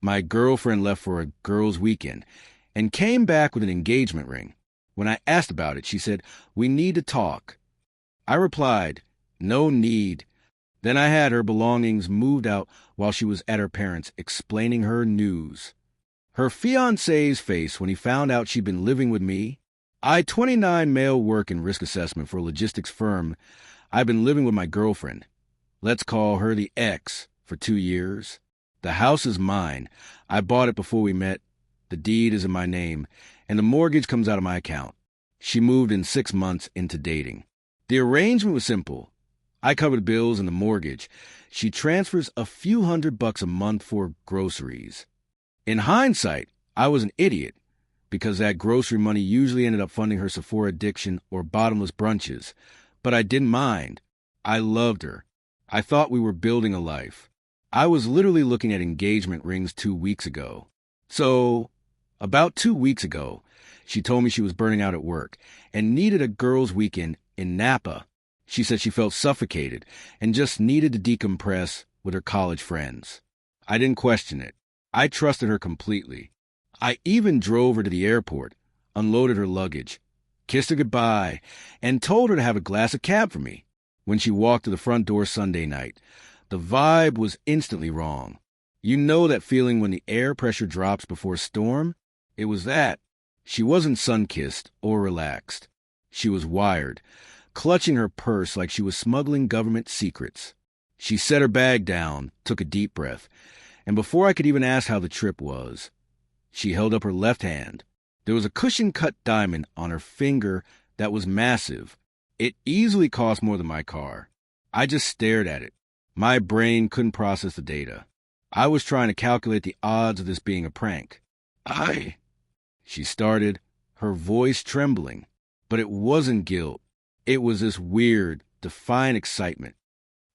My girlfriend left for a girls' weekend and came back with an engagement ring. When I asked about it, she said, "We need to talk." I replied, "No need." Then I had her belongings moved out while she was at her parents' explaining her news. Her fiancé's face when he found out she'd been living with me. 29 male work and risk assessment for a logistics firm. I've been living with my girlfriend. Let's call her the X for 2 years. The house is mine. I bought it before we met. The deed is in my name, and the mortgage comes out of my account. She moved in 6 months into dating. The arrangement was simple. I covered bills and the mortgage. She transfers a few $100 a month for groceries. In hindsight, I was an idiot because that grocery money usually ended up funding her Sephora addiction or bottomless brunches. But I didn't mind. I loved her. I thought we were building a life. I was literally looking at engagement rings 2 weeks ago. So, about 2 weeks ago, she told me she was burning out at work and needed a girls' weekend in Napa. She said she felt suffocated and just needed to decompress with her college friends. I didn't question it. I trusted her completely. I even drove her to the airport, unloaded her luggage, kissed her goodbye, and told her to have a glass of cab for me. When she walked to the front door Sunday night, the vibe was instantly wrong. You know that feeling when the air pressure drops before a storm? It was that. She wasn't sun-kissed or relaxed. She was wired, clutching her purse like she was smuggling government secrets. She set her bag down, took a deep breath, and before I could even ask how the trip was, she held up her left hand. There was a cushion-cut diamond on her finger that was massive. It easily cost more than my car. I just stared at it. My brain couldn't process the data. I was trying to calculate the odds of this being a prank. She started, her voice trembling. But it wasn't guilt. It was this weird, defiant excitement.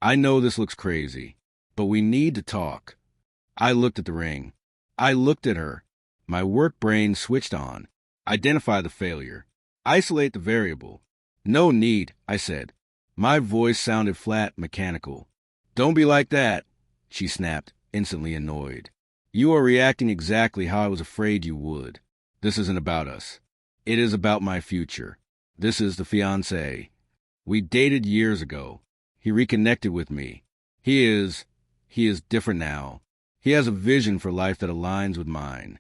I know this looks crazy, but we need to talk. I looked at the ring. I looked at her. My work brain switched on. Identify the failure. Isolate the variable. No need, I said. My voice sounded flat, mechanical. Don't be like that, she snapped, instantly annoyed. You are reacting exactly how I was afraid you would. This isn't about us. It is about my future. This is the fiancé. We dated years ago. He reconnected with me. He is different now. He has a vision for life that aligns with mine.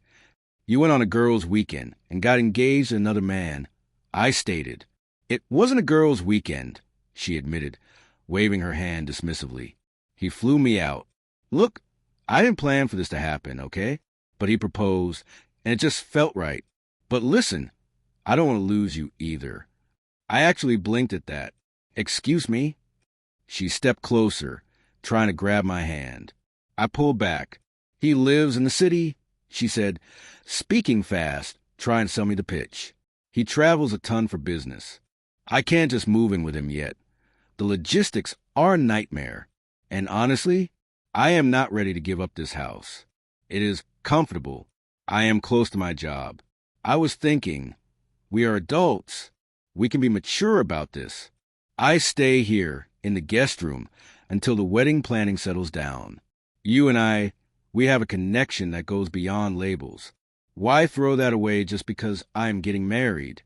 You went on a girls' weekend and got engaged to another man. I stated. It wasn't a girls' weekend, she admitted, waving her hand dismissively. He flew me out. Look, I didn't plan for this to happen, okay? But he proposed, and it just felt right. But listen, I don't want to lose you either. I actually blinked at that. Excuse me? She stepped closer, trying to grab my hand. I pulled back. He lives in the city, she said, speaking fast, trying to sell me the pitch. He travels a ton for business. I can't just move in with him yet. The logistics are a nightmare. And honestly, I am not ready to give up this house. It is comfortable. I am close to my job. I was thinking, we are adults. We can be mature about this. I stay here in the guest room until the wedding planning settles down. You and I, we have a connection that goes beyond labels. Why throw that away just because I am getting married?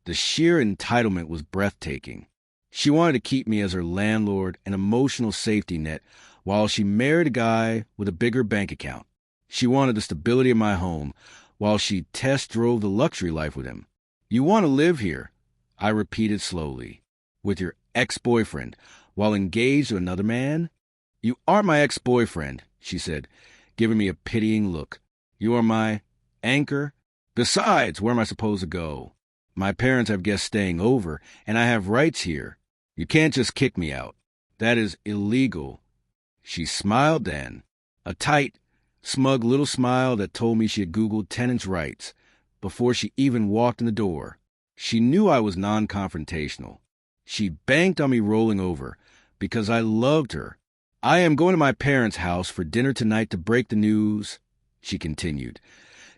The sheer entitlement was breathtaking. She wanted to keep me as her landlord and emotional safety net while she married a guy with a bigger bank account. She wanted the stability of my home while she test drove the luxury life with him. You want to live here, I repeated slowly, with your ex-boyfriend while engaged to another man? You aren't my ex-boyfriend, she said, giving me a pitying look. You are my anchor. Besides, where am I supposed to go? My parents have guests staying over, and I have rights here. You can't just kick me out. That is illegal. She smiled then, a tight, smug little smile that told me she had Googled tenants' rights before she even walked in the door. She knew I was non-confrontational. She banked on me rolling over because I loved her. I am going to my parents' house for dinner tonight to break the news, she continued,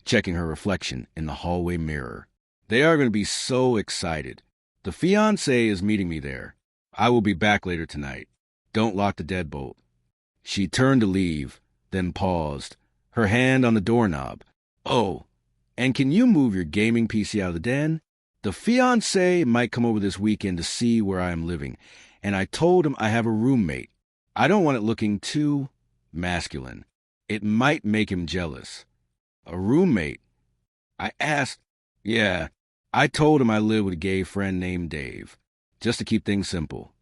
checking her reflection in the hallway mirror. They are going to be so excited. The fiancé is meeting me there. I will be back later tonight. Don't lock the deadbolt. She turned to leave, then paused, her hand on the doorknob. "Oh, and can you move your gaming PC out of the den? The fiancé might come over this weekend to see where I am living, and I told him I have a roommate. I don't want it looking too masculine. It might make him jealous." "A roommate?" I asked. "Yeah, I told him I live with a gay friend named Dave, just to keep things simple."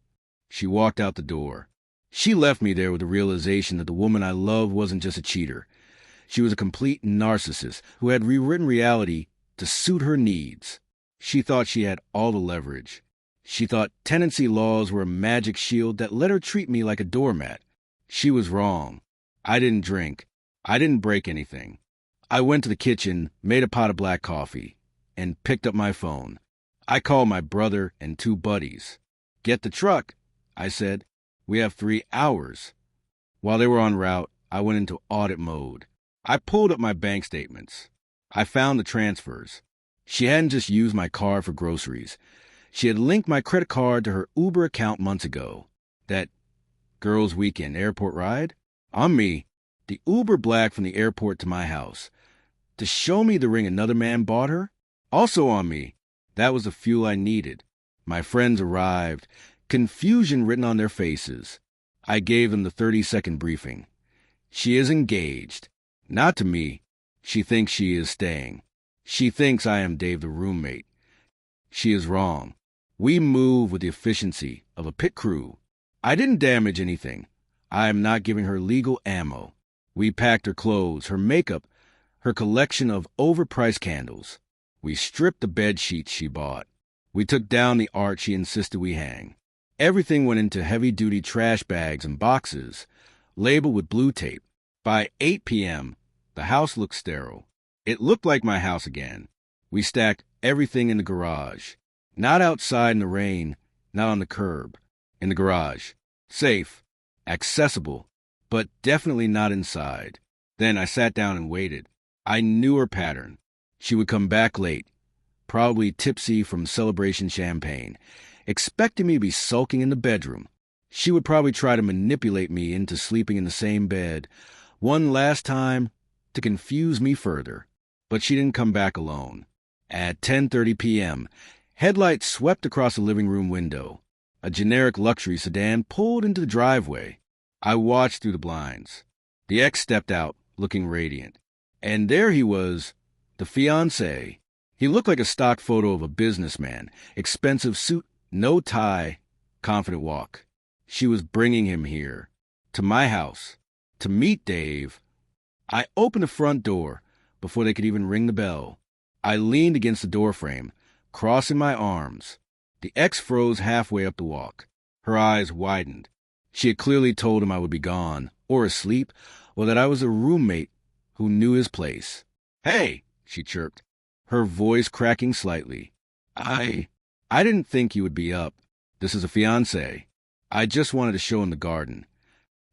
She walked out the door. She left me there with the realization that the woman I loved wasn't just a cheater. She was a complete narcissist who had rewritten reality to suit her needs. She thought she had all the leverage. She thought tenancy laws were a magic shield that let her treat me like a doormat. She was wrong. I didn't drink. I didn't break anything. I went to the kitchen, made a pot of black coffee, and picked up my phone. I called my brother and 2 buddies. "Get the truck," I said. "We have 3 hours." While they were en route, I went into audit mode. I pulled up my bank statements. I found the transfers. She hadn't just used my card for groceries. She had linked my credit card to her Uber account months ago. That girls' weekend airport ride? On me, the Uber Black from the airport to my house. To show me the ring another man bought her? Also on me. That was the fuel I needed. My friends arrived, confusion written on their faces. I gave them the 30-second briefing. She is engaged. Not to me. She thinks she is staying. She thinks I am Dave the roommate. She is wrong. We move with the efficiency of a pit crew. I didn't damage anything. I am not giving her legal ammo. We packed her clothes, her makeup, her collection of overpriced candles. We stripped the bed sheets she bought. We took down the art she insisted we hang. Everything went into heavy-duty trash bags and boxes, labeled with blue tape. By 8 p.m., the house looked sterile. It looked like my house again. We stacked everything in the garage. Not outside in the rain, not on the curb. In the garage. Safe. Accessible. But definitely not inside. Then I sat down and waited. I knew her pattern. She would come back late, probably tipsy from celebration champagne, expecting me to be sulking in the bedroom. She would probably try to manipulate me into sleeping in the same bed, one last time, to confuse me further. But she didn't come back alone. At 10:30 p.m., headlights swept across the living room window. A generic luxury sedan pulled into the driveway. I watched through the blinds. The ex stepped out, looking radiant. And there he was, the fiancé. He looked like a stock photo of a businessman. Expensive suit, no tie, confident walk. She was bringing him here, to my house, to meet Dave. I opened the front door before they could even ring the bell. I leaned against the doorframe, crossing my arms. The ex froze halfway up the walk. Her eyes widened. She had clearly told him I would be gone, or asleep, or that I was a roommate who knew his place. "Hey," she chirped, her voice cracking slightly. I didn't think you would be up. This is a fiancé. I just wanted to show him the garden."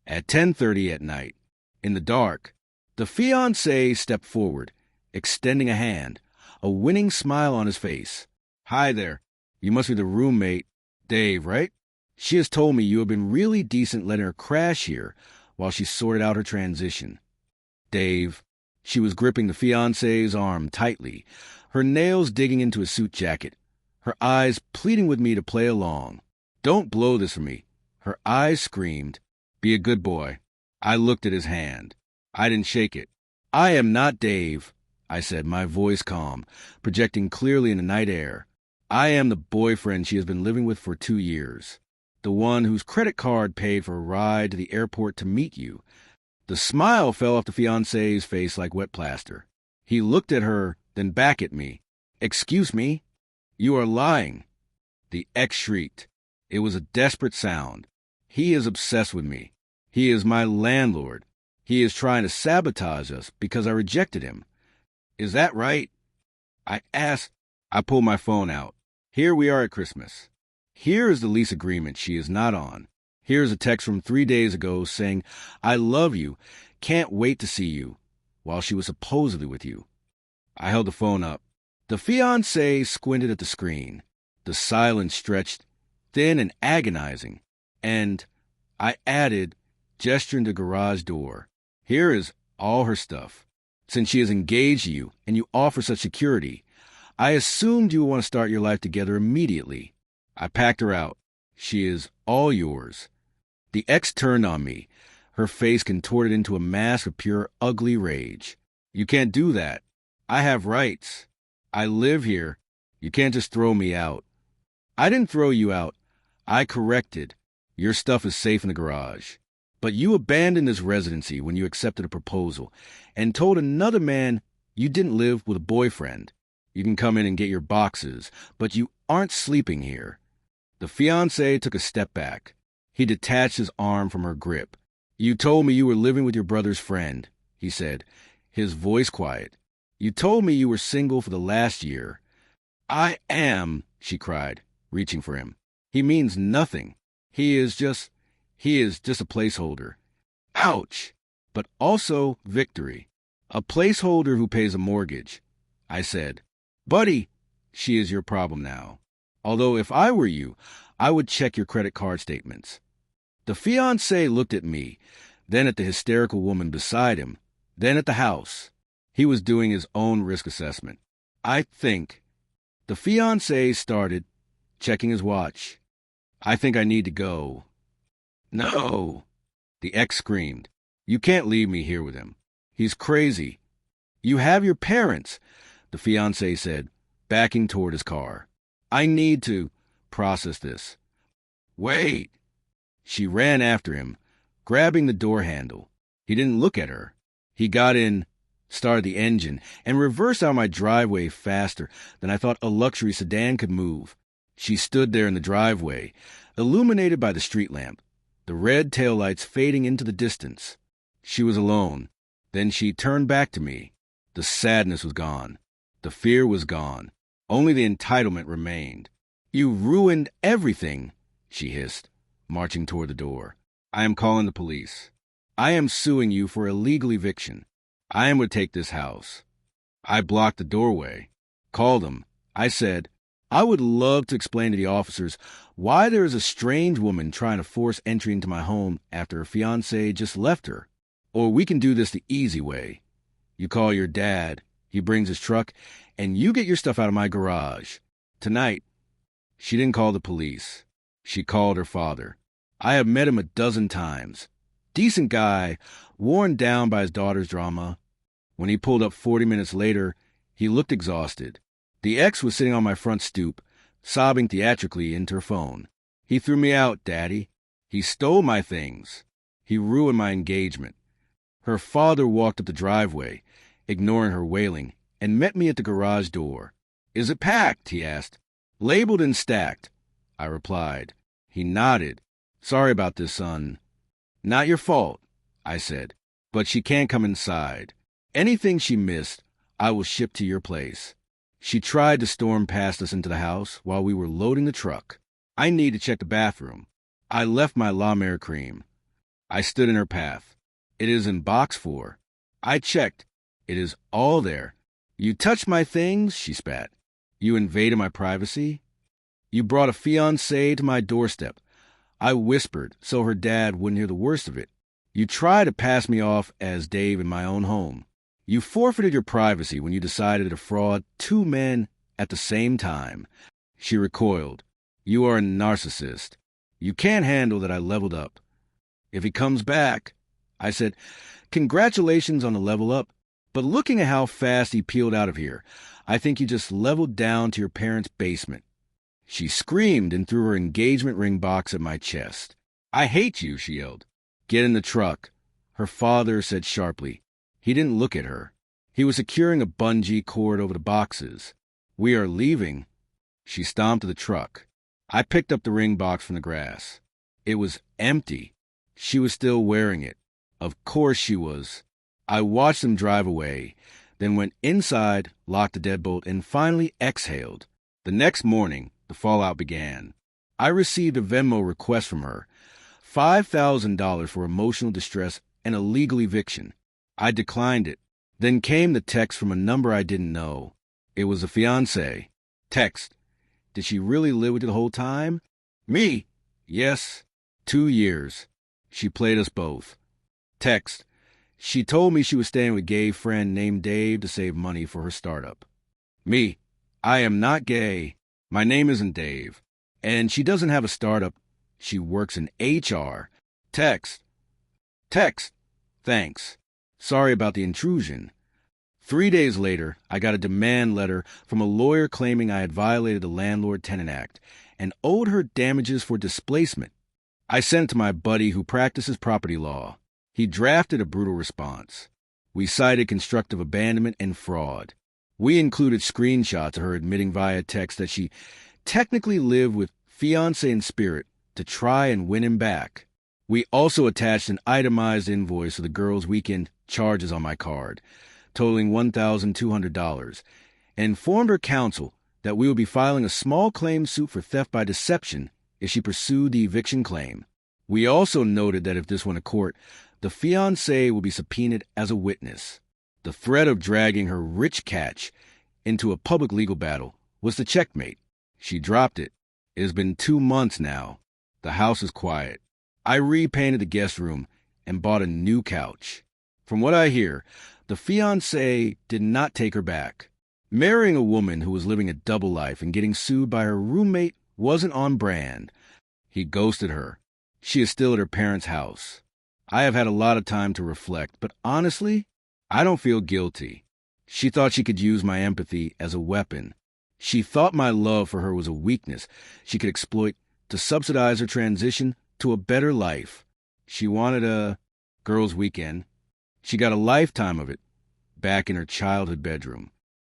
At 10:30 at night, in the dark, the fiancé stepped forward, extending a hand, a winning smile on his face. "Hi there. You must be the roommate, Dave, right? She has told me you have been really decent letting her crash here while she sorted out her transition." Dave. She was gripping the fiancé's arm tightly, her nails digging into his suit jacket, her eyes pleading with me to play along. "Don't blow this for me." Her eyes screamed. "Be a good boy." I looked at his hand. I didn't shake it. "I am not Dave," I said, my voice calm, projecting clearly in the night air. "I am the boyfriend she has been living with for 2 years. The one whose credit card paid for a ride to the airport to meet you." The smile fell off the fiancé's face like wet plaster. He looked at her, then back at me. "Excuse me? You are lying." The ex shrieked. It was a desperate sound. "He is obsessed with me. He is my landlord. He is trying to sabotage us because I rejected him. Is that right?" I asked. I pulled my phone out. Here we are at Christmas. Here is the lease agreement she is not on. Here's a text from 3 days ago saying, "I love you, can't wait to see you," while she was supposedly with you. I held the phone up. The fiancé squinted at the screen. The silence stretched, thin and agonizing. And I added, gesturing to the garage door, "Here is all her stuff. Since she is engaged to you and you offer such security, I assumed you would want to start your life together immediately. I packed her out. She is all yours. The ex turned on me, her face contorted into a mask of pure ugly rage. You can't do that. I have rights. I live here. You can't just throw me out. I didn't throw you out. I corrected. Your stuff is safe in the garage. But you abandoned this residency when you accepted a proposal and told another man you didn't live with a boyfriend. You can come in and get your boxes, but you aren't sleeping here. The fiancé took a step back. He detached his arm from her grip. You told me you were living with your brother's friend, he said, his voice quiet. You told me you were single for the last year. I am, she cried, reaching for him. He means nothing. He is just a placeholder. Ouch! But also victory. A placeholder who pays a mortgage. I said, Buddy, she is your problem now. Although if I were you, I would check your credit card statements. The fiancé looked at me, then at the hysterical woman beside him, then at the house. He was doing his own risk assessment. I think. The fiancé started, checking his watch. I think I need to go. No, the ex screamed. You can't leave me here with him. He's crazy. You have your parents, the fiancé said, backing toward his car. I need to process this. Wait. She ran after him, grabbing the door handle. He didn't look at her. He got in, started the engine, and reversed out my driveway faster than I thought a luxury sedan could move. She stood there in the driveway, illuminated by the street lamp, the red taillights fading into the distance. She was alone. Then she turned back to me. The sadness was gone. The fear was gone. Only the entitlement remained. You ruined everything, she hissed, marching toward the door. I am calling the police. I am suing you for illegal eviction. I am going to take this house. I blocked the doorway, called them. I said, I would love to explain to the officers why there is a strange woman trying to force entry into my home after her fiancé just left her. Or we can do this the easy way. You call your dad, he brings his truck, and you get your stuff out of my garage. Tonight, she didn't call the police. She called her father. I have met him a dozen times. Decent guy, worn down by his daughter's drama. When he pulled up 40 minutes later, he looked exhausted. The ex was sitting on my front stoop, sobbing theatrically into her phone. He threw me out, Daddy. He stole my things. He ruined my engagement. Her father walked up the driveway, ignoring her wailing, and met me at the garage door. Is it packed? He asked. Labeled and stacked, I replied. He nodded. Sorry about this, son. Not your fault, I said, but she can't come inside. Anything she missed, I will ship to your place. She tried to storm past us into the house while we were loading the truck. I need to check the bathroom. I left my La Mer cream. I stood in her path. It is in box 4. I checked. It is all there. You touched my things, she spat. You invaded my privacy. You brought a fiancé to my doorstep. I whispered so her dad wouldn't hear the worst of it. You tried to pass me off as Dave in my own home. You forfeited your privacy when you decided to defraud 2 men at the same time. She recoiled. You are a narcissist. You can't handle that I leveled up. If he comes back, I said, congratulations on the level up, but looking at how fast he peeled out of here, I think you just leveled down to your parents' basement. She screamed and threw her engagement ring box at my chest. I hate you, she yelled. Get in the truck, her father said sharply. He didn't look at her. He was securing a bungee cord over the boxes. We are leaving. She stomped to the truck. I picked up the ring box from the grass. It was empty. She was still wearing it. Of course she was. I watched them drive away, then went inside, locked the deadbolt, and finally exhaled. The next morning, the fallout began. I received a Venmo request from her, $5,000 for emotional distress and a legal eviction. I declined it. Then came the text from a number I didn't know. It was a fiancé. Text. Did she really live with you the whole time? Me? Yes. 2 years. She played us both. Text. She told me she was staying with a gay friend named Dave to save money for her startup. Me, I am not gay. My name isn't Dave. And she doesn't have a startup. She works in HR. Text. Thanks. Sorry about the intrusion. 3 days later, I got a demand letter from a lawyer claiming I had violated the Landlord-Tenant Act and owed her damages for displacement. I sent it to my buddy who practices property law. He drafted a brutal response. We cited constructive abandonment and fraud. We included screenshots of her admitting via text that she technically lived with Fiancée in spirit to try and win him back. We also attached an itemized invoice of the girls' weekend charges on my card, totaling $1,200, and informed her counsel that we would be filing a small claim suit for theft by deception if she pursued the eviction claim. We also noted that if this went to court, the fiancé would be subpoenaed as a witness. The threat of dragging her rich catch into a public legal battle was the checkmate. She dropped it. It has been 2 months now. The house is quiet. I repainted the guest room and bought a new couch. From what I hear, the fiancé did not take her back. Marrying a woman who was living a double life and getting sued by her roommate wasn't on brand. He ghosted her. She is still at her parents' house. I have had a lot of time to reflect, but honestly, I don't feel guilty. She thought she could use my empathy as a weapon. She thought my love for her was a weakness she could exploit to subsidize her transition to a better life. She wanted a girls' weekend. She got a lifetime of it back in her childhood bedroom.